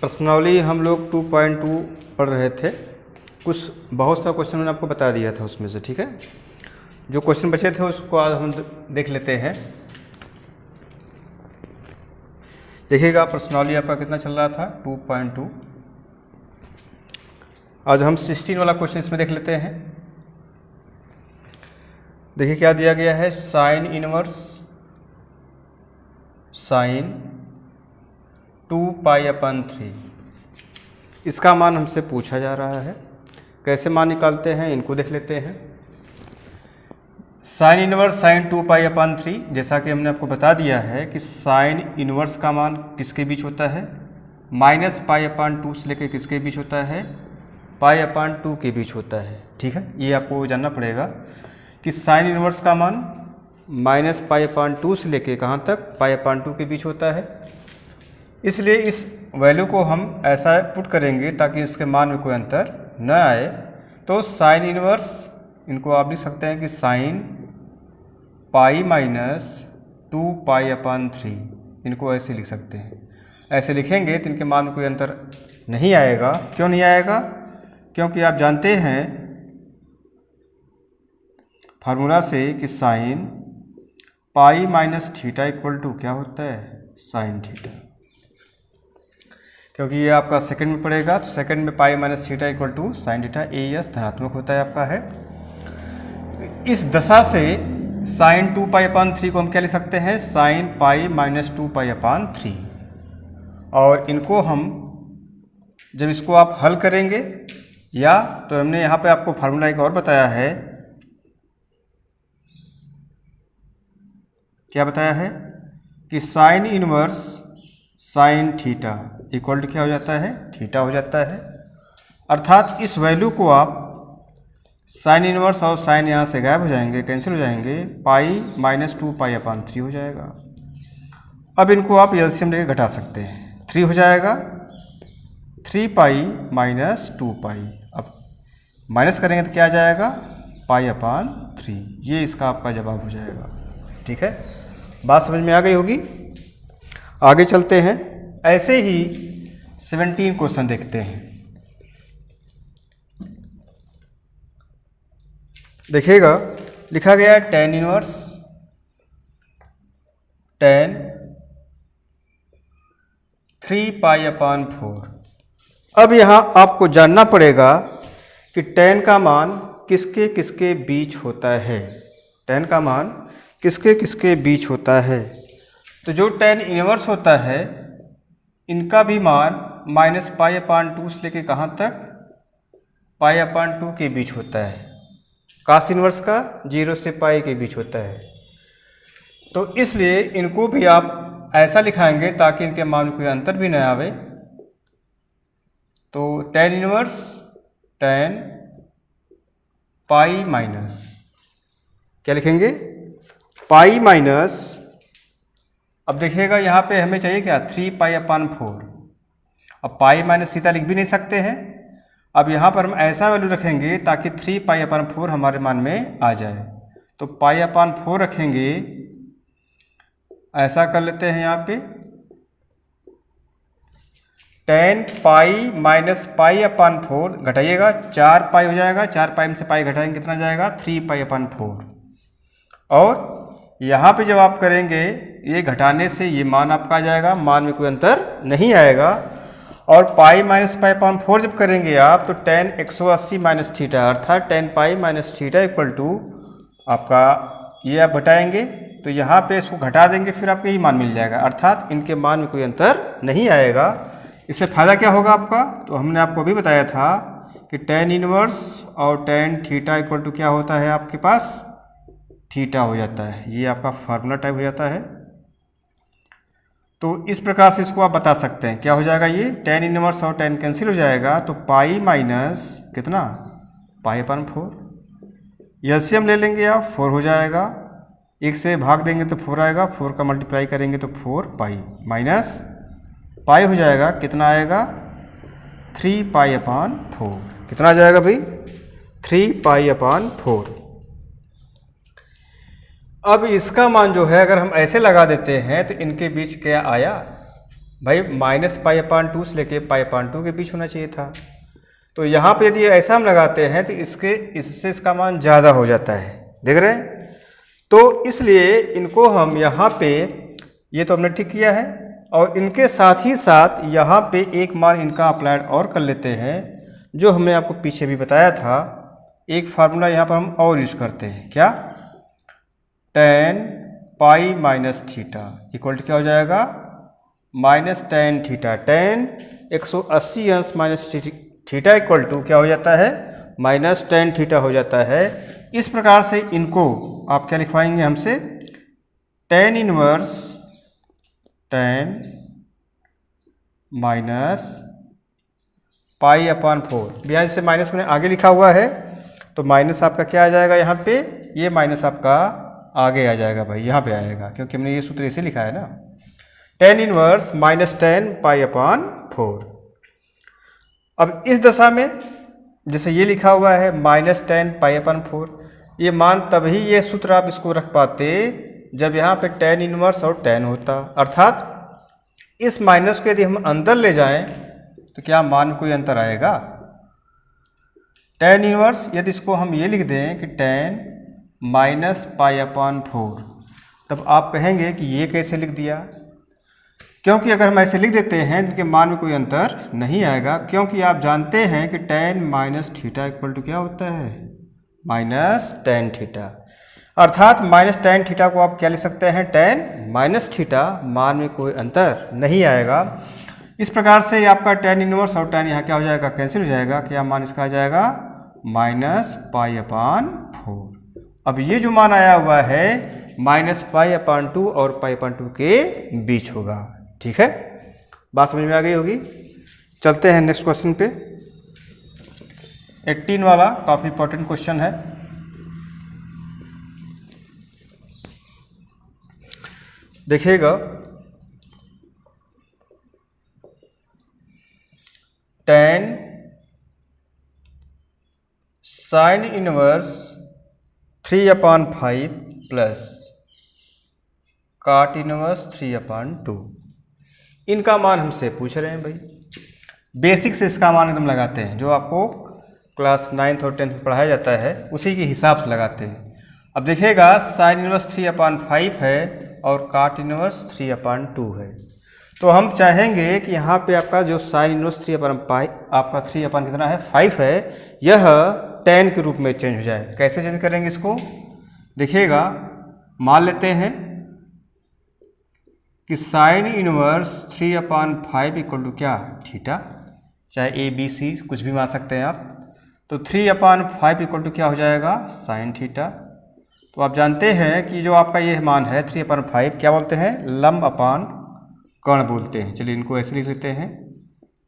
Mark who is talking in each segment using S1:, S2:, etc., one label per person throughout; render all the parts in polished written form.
S1: Personally हम लोग 2.2 पढ़ रहे थे। कुछ बहुत सा क्वेश्चन मैंने आपको बता दिया था उसमें से, ठीक है। जो क्वेश्चन बचे थे उसको आज हम देख लेते हैं। देखिएगा पर्सनली आपका कितना चल रहा था 2.2। आज हम 16 वाला क्वेश्चन इसमें देख लेते हैं। देखिए क्या दिया गया है, साइन इनवर्स साइन 2π/3 इसका मान हमसे पूछा जा रहा है। कैसे मान निकालते हैं इनको देख लेते हैं। साइन इनवर्स साइन 2π/3, जैसा कि हमने आपको बता दिया है कि साइन इनवर्स का मान किसके बीच होता है, -π/2 से लेकर किसके बीच होता है, π/2 के बीच होता है, ठीक है। ये आपको जानना पड़ेगा कि साइन इनवर्स का मान -π/2 से लेकर कहाँ तक, π/2 के बीच होता है। इसलिए इस वैल्यू को हम ऐसा पुट करेंगे ताकि इसके मान में कोई अंतर न आए। तो साइन इनवर्स इनको आप लिख सकते हैं कि साइन π-2π/3, इनको ऐसे लिख सकते हैं। ऐसे लिखेंगे तो इनके मान में कोई अंतर नहीं आएगा। क्यों नहीं आएगा? क्योंकि आप जानते हैं फार्मूला से कि साइन π-θ इक्वल टू क्या होता है, साइन थीटा। क्योंकि ये आपका सेकंड में पड़ेगा तो सेकंड में π-θ equal to sine theta. AS धनात्मक होता है आपका है। इस दशा से साइन 2π/3 को हम क्या लिख सकते हैं, साइन π-2π/3। और इनको हम जब इसको आप हल करेंगे या तो हमने यहाँ पे आपको फार्मूला एक और बताया है। क्या बताया है कि sine inverse sine theta equal to क्या हो जाता है, थीटा हो जाता है। अर्थात इस वैल्यू को आप साइन इनवर्स और साइन यहाँ से गायब हो जाएंगे, कैंसिल हो जाएंगे, π-2π/3 हो जाएगा। अब इनको आप एलसीएम लेके घटा सकते हैं, 3 हो जाएगा, 3π-2π। अब माइनस करेंगे तो क्या आ जाएगा, π/3। ये इसका आपका जवाब हो जाएगा, ठीक है। बात समझ में आ गई होगी। आगे चलते हैं। ऐसे ही 17 क्वेश्चन देखते हैं। देखिएगा लिखा गया है tan इनवर्स tan 3π/4। अब यहाँ आपको जानना पड़ेगा कि tan का मान किसके किसके बीच होता है, tan का मान किसके किसके बीच होता है। तो जो tan इनवर्स होता है इनका भी मान -π/2 से लेके कहाँ तक, π/2 के बीच होता है। कास इनवर्स का 0 से π के बीच होता है। तो इसलिए इनको भी आप ऐसा लिखाएंगे ताकि इनके मान में कोई अंतर भी न आवे। तो tan इनवर्स tan π- क्या लिखेंगे, π-। अब देखिएगा यहाँ पे हमें चाहिए क्या, 3π/4। अब π-θ लिख भी नहीं सकते हैं। अब यहाँ पर हम ऐसा वैल्यू रखेंगे ताकि 3π/4 हमारे मान में आ जाए। तो π/4 रखेंगे, ऐसा कर लेते हैं यहाँ पे tan π-π/4 घटाइएगा, 4π हो जाएगा, 4π में से π घटाएंगे कितना जाएगा, 3π/4। और यहाँ पे जब आप करेंगे ये घटाने से ये मान आपका आ जाएगा, मान में कोई अंतर नहीं आएगा। और π-π/4 जब करेंगे आप तो tan 180 - θ, अर्थात tan π-θ इक्वल टू आपका ये आप घटाएंगे तो यहाँ पे इसको घटा देंगे, फिर आपको यही मान मिल जाएगा। अर्थात इनके मान में कोई अंतर नहीं आएगा। इससे फ़ायदा क्या होगा आपका, तो हमने आपको अभी बताया था कि tan इनवर्स और tan थीटा इक्वल टू क्या होता है, आपके पास थीटा हो जाता है। ये आपका फार्मूला टाइप हो जाता है। तो इस प्रकार से इसको आप बता सकते हैं। क्या हो जाएगा, ये tan इनवर्स और tan कैंसिल हो जाएगा तो पाई माइनस कितना, π/4। एलसीएम ले लेंगे आप, 4 हो जाएगा। 1 से भाग देंगे तो 4 आएगा, 4 का मल्टीप्लाई करेंगे तो 4π माइनस पाई हो जाएगा, कितना आएगा, 3π/4। कितना आ जाएगा भाई, 3π/4। अब इसका मान जो है अगर हम ऐसे लगा देते हैं तो इनके बीच क्या आया, भाई माइनस पाई अपान 2 से लेके पाई अपान 2 के बीच होना चाहिए था। तो यहाँ पे यदि ऐसा हम लगाते हैं तो इससे इसका मान ज़्यादा हो जाता है, देख रहे हैं। तो इसलिए इनको हम यहाँ पे, ये तो हमने ठीक किया है, और इनके साथ ही साथ यहाँ पे एक मान इनका अप्लाइड और कर लेते हैं, जो हमने आपको पीछे भी बताया था। एक फार्मूला यहाँ पर हम और यूज करते हैं, क्या, tan pi minus theta equal to क्या हो जाएगा, माइनस tan थीटा। tan 180 अंश माइनस थीटा इक्वल टू क्या हो जाता है, माइनस tan थीटा हो जाता है। इस प्रकार से इनको आप क्या लिखवाएंगे हमसे, tan inverse tan minus pi upon 4। यहाँ से माइनस मैंने आगे लिखा हुआ है, तो माइनस आपका क्या आ जाएगा यहाँ पे, ये माइनस आपका आगे आ जाएगा भाई, यहाँ पे आएगा, क्योंकि हमने ये सूत्र ऐसे लिखा है ना, tan इनवर्स माइनस tan पाई अपान 4। अब इस दशा में जैसे ये लिखा हुआ है माइनस tan पाई अपान 4, ये मान तभी ये सूत्र आप इसको रख पाते जब यहाँ पे tan इनवर्स और tan होता, अर्थात इस माइनस को यदि हम अंदर ले जाएं तो क्या मान में कोई अंतर आएगा। tan इनवर्स यदि इसको हम ये लिख दें कि tan माइनस पाई अपान 4, तब आप कहेंगे कि ये कैसे लिख दिया, क्योंकि अगर हम ऐसे लिख देते हैं तो इनके मान में कोई अंतर नहीं आएगा, क्योंकि आप जानते हैं कि tan minus theta equal to क्या होता है, माइनस tan थीटा। अर्थात माइनस tan थीटा को आप क्या लिख सकते हैं, tan माइनस थीटा, मान में कोई अंतर नहीं आएगा। इस प्रकार से आपका tan इनवर्स और tan यहाँ क्या हो जाएगा, कैंसिल हो जाएगा, क्या मान इसका आ जाएगा, माइनस पाई अपान 4। अब ये जो मान आया हुआ है माइनस पाई अपान 2 और पाई अपान 2 के बीच होगा। ठीक है, बात समझ में आ गई होगी। चलते हैं नेक्स्ट क्वेश्चन पे। 18 वाला काफ़ी इंपॉर्टेंट क्वेश्चन है। देखिएगा, tan sign inverse 3 upon 5 plus काट इनवर्स 3 अपान 2, इनका मान हमसे पूछ रहे हैं भाई। बेसिक से इसका मान एकदम लगाते हैं, जो आपको क्लास 9th और 10th में पढ़ाया जाता है उसी के हिसाब से लगाते हैं। अब देखिएगा साइन इनवर्स 3 अपान 5 है और काट इनवर्स 3 अपान 2 है, तो हम चाहेंगे कि यहाँ पे आपका जो साइन इनवर्स 3 अपान आपका 3 अपान कितना है, 5 है, यह tan के रूप में चेंज हो जाए। कैसे चेंज करेंगे इसको, देखिएगा, मान लेते हैं कि sine inverse 3 upon 5 equal to क्या, थीटा, चाहे ए बी सी कुछ भी मान सकते हैं आप। तो 3 अपान 5 इक्वल टू क्या हो जाएगा, साइन थीटा। तो आप जानते हैं कि जो आपका ये मान है 3 अपान 5 क्या बोलते हैं, लंब अपान कर्ण बोलते हैं। चलिए इनको ऐसे लिख लेते हैं,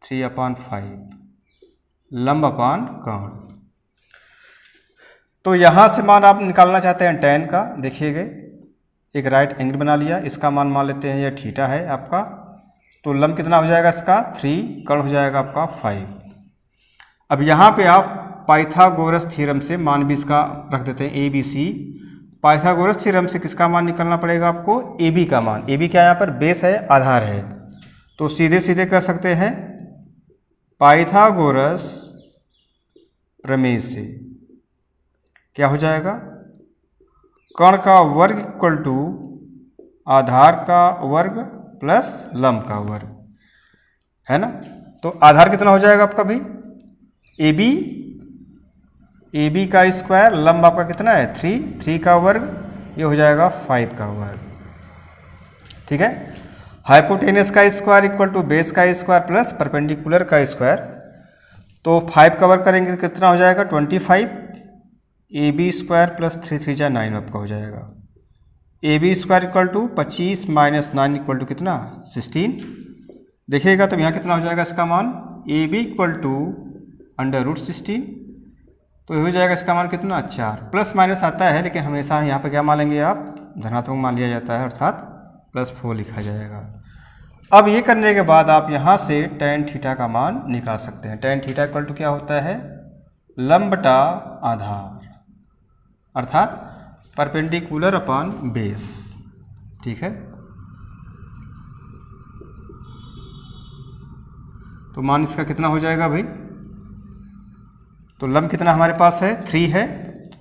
S1: 3 अपान 5 लंब अपान कर्ण। तो यहाँ से मान आप निकालना चाहते हैं tan का, देखिएगा एक राइट एंगल बना लिया, इसका मान लेते हैं यह थीटा है आपका, तो लंब कितना हो जाएगा इसका 3, कर्ण हो जाएगा आपका 5। अब यहाँ पे आप पाइथागोरस थ्योरम से मान भी इसका रख देते हैं ABC। पाइथागोरस थ्योरम से किसका मान निकालना पड़ेगा आपको, AB का मान। AB क्या यहाँ पर बेस है, आधार है, तो सीधे सीधे कर सकते हैं पाइथागोरस प्रमेय से क्या हो जाएगा, कर्ण का वर्ग इक्वल टू आधार का वर्ग प्लस लंब का वर्ग, है ना। तो आधार कितना हो जाएगा आपका भाई, AB का स्क्वायर, लंब आपका कितना है 3 का वर्ग, ये हो जाएगा 5 का वर्ग। ठीक है, हाइपोटेनस का स्क्वायर इक्वल टू बेस का स्क्वायर प्लस परपेंडिकुलर का स्क्वायर, तो 5 का वर्ग करेंगे तो कितना हो जाएगा 25, AB स्क्वायर प्लस 3 3 जा 9 आपका हो जाएगा। AB square equal to 25 minus 9 equal to कितना 16। देखिएगा तो यहाँ कितना हो जाएगा इसका मान, AB इक्वल टू √16, तो हो जाएगा इसका मान कितना 4। प्लस माइनस आता है लेकिन हमेशा यहाँ पर क्या मान लेंगे आप, धनात्मक मान लिया जाता है, अर्थात +4 लिखा जाएगा। अब ये करने के बाद आप यहाँ से tan थीटा का मान निकाल सकते हैं। tan थीटा इक्वल टू क्या होता है, लंब बटा आधार, अर्थात परपेंडिकुलर अपान बेस। ठीक है, तो मान इसका कितना हो जाएगा भाई? तो लंब कितना हमारे पास है? 3 है,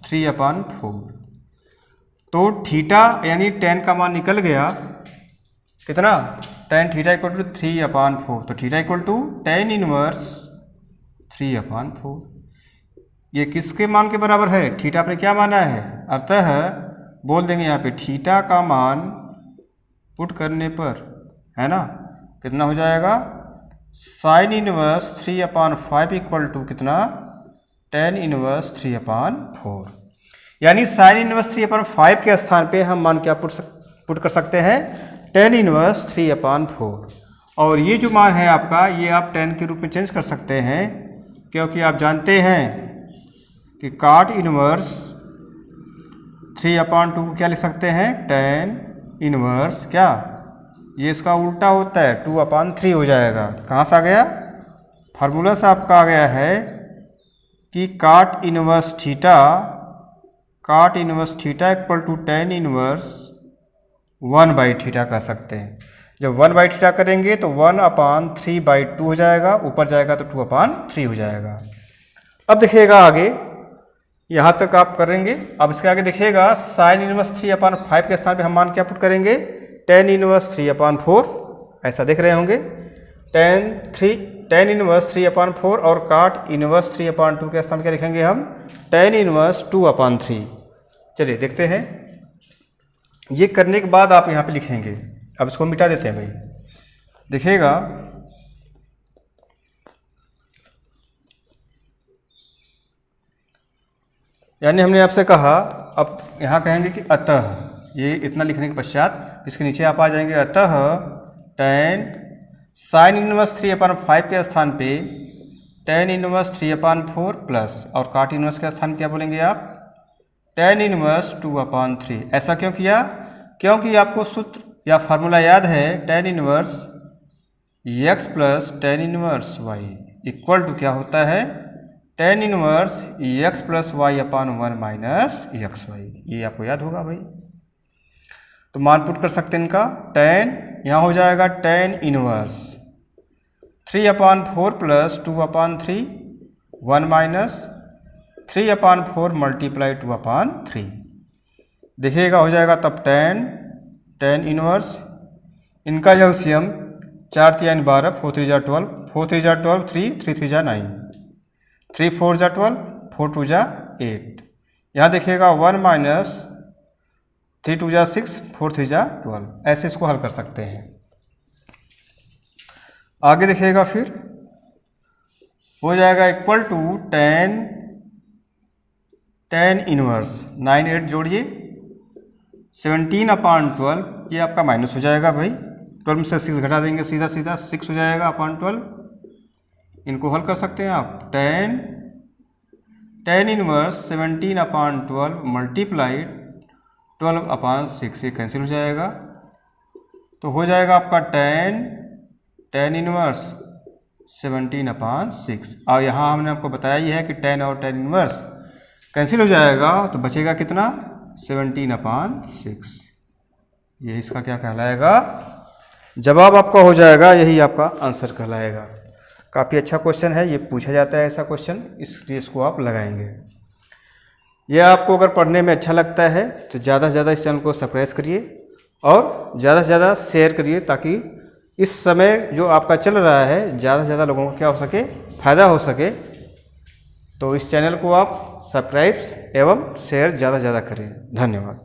S1: 3/4। तो थीटा यानी tan का मान निकल गया कितना? tan theta equal to 3/4। तो theta equal to tan inverse 3/4। ये किसके मान के बराबर है? थीटा आपने क्या माना है? अतः बोल देंगे यहाँ पे थीटा का मान पुट करने पर, है ना, कितना हो जाएगा? साइन इनवर्स 3/5 इक्वल टू कितना? tan inverse 3/4। यानी साइन इनवर्स 3/5 के स्थान पे हम मान क्या पुट कर सकते हैं? tan inverse 3/4। और ये जो मान है आपका, ये आप tan के रूप में चेंज कर सकते हैं, क्योंकि आप जानते हैं कि cot इनवर्स 3/2 को क्या लिख सकते हैं? tan इनवर्स क्या, ये इसका उल्टा होता है, 2/3 हो जाएगा। कहाँ से आ गया? फार्मूला से आपका आ गया है कि cot inverse theta equal to tan inverse 1/θ कर सकते हैं। जब 1/θ करेंगे तो 1/3/2 हो जाएगा, ऊपर जाएगा तो 2/3 हो जाएगा। अब देखिएगा आगे, यहाँ तक आप करेंगे। अब इसके आगे देखिएगा साइन इनवर्स 3/5 के स्थान पे हम मान क्या पुट करेंगे? tan inverse 3/4। ऐसा देख रहे होंगे, tan इनवर्स 3/4 और cot इनवर्स 3/2 के स्थान क्या लिखेंगे हम? tan inverse 2/3। चलिए देखते हैं। ये करने के बाद आप यहाँ पे लिखेंगे। अब इसको मिटा देते हैं भाई। देखिएगा, यानी हमने आपसे कहा, अब यहाँ कहेंगे कि अतः, ये इतना लिखने के पश्चात इसके नीचे आप आ जाएंगे, अतः tan साइन इनवर्स 3/5 के स्थान पे tan इनवर्स 3/4 प्लस, और cot इनवर्स के स्थान क्या बोलेंगे आप? tan inverse 2/3। ऐसा क्यों किया? क्योंकि आपको सूत्र या फार्मूला याद है, tan inverse x plus tan inverse y equal to क्या होता है? tan inverse x plus y/1 minus xy। ये आपको याद होगा भाई। तो मान पुट कर सकते हैं इनका। tan यहाँ हो जाएगा tan inverse 3/4 plus 2/3, 1 minus 3/4 multiply 2/3। देखिएगा हो जाएगा तब tan इनवर्स, इनका एलसीएम 4 × 3 = 12, 4 × 3 = 12, 4 × 3 = 12, 3 × 3 = 9, 3 × 4 = 12, 4 × 2 = 8। यहाँ देखिएगा 1 माइनस 3 × 2 = 6, 4 × 3 = 12। ऐसे इसको हल कर सकते हैं। आगे देखिएगा फिर हो जाएगा इक्वल टू tan इनवर्स 9 8 जोड़िए 17/12, ये आपका माइनस हो जाएगा भाई। 12 में से 6 घटा देंगे, सीधा सीधा 6 हो जाएगा /12। इनको हल कर सकते हैं आप। tan इनवर्स 17/12 मल्टीप्लाई 12/6, ये कैंसिल हो जाएगा। तो हो जाएगा आपका tan इनवर्स 17/6। और यहाँ हमने आपको बताया ही है कि tan और tan इनवर्स कैंसिल हो जाएगा, तो बचेगा कितना? 17/6। ये इसका क्या कहलाएगा? जवाब आपका हो जाएगा, यही आपका आंसर कहलाएगा। काफ़ी अच्छा क्वेश्चन है, ये पूछा जाता है ऐसा क्वेश्चन, इसलिए इसको आप लगाएंगे। ये आपको अगर पढ़ने में अच्छा लगता है तो ज़्यादा से ज़्यादा इस चैनल को सब्सक्राइब करिए और ज़्यादा से ज़्यादा शेयर करिए, ताकि इस समय जो आपका चल रहा है ज़्यादा से ज़्यादा लोगों को क्या हो सके, फ़ायदा हो सके। तो इस चैनल को आप सब्सक्राइब एवं शेयर ज़्यादा से ज़्यादा करें। धन्यवाद।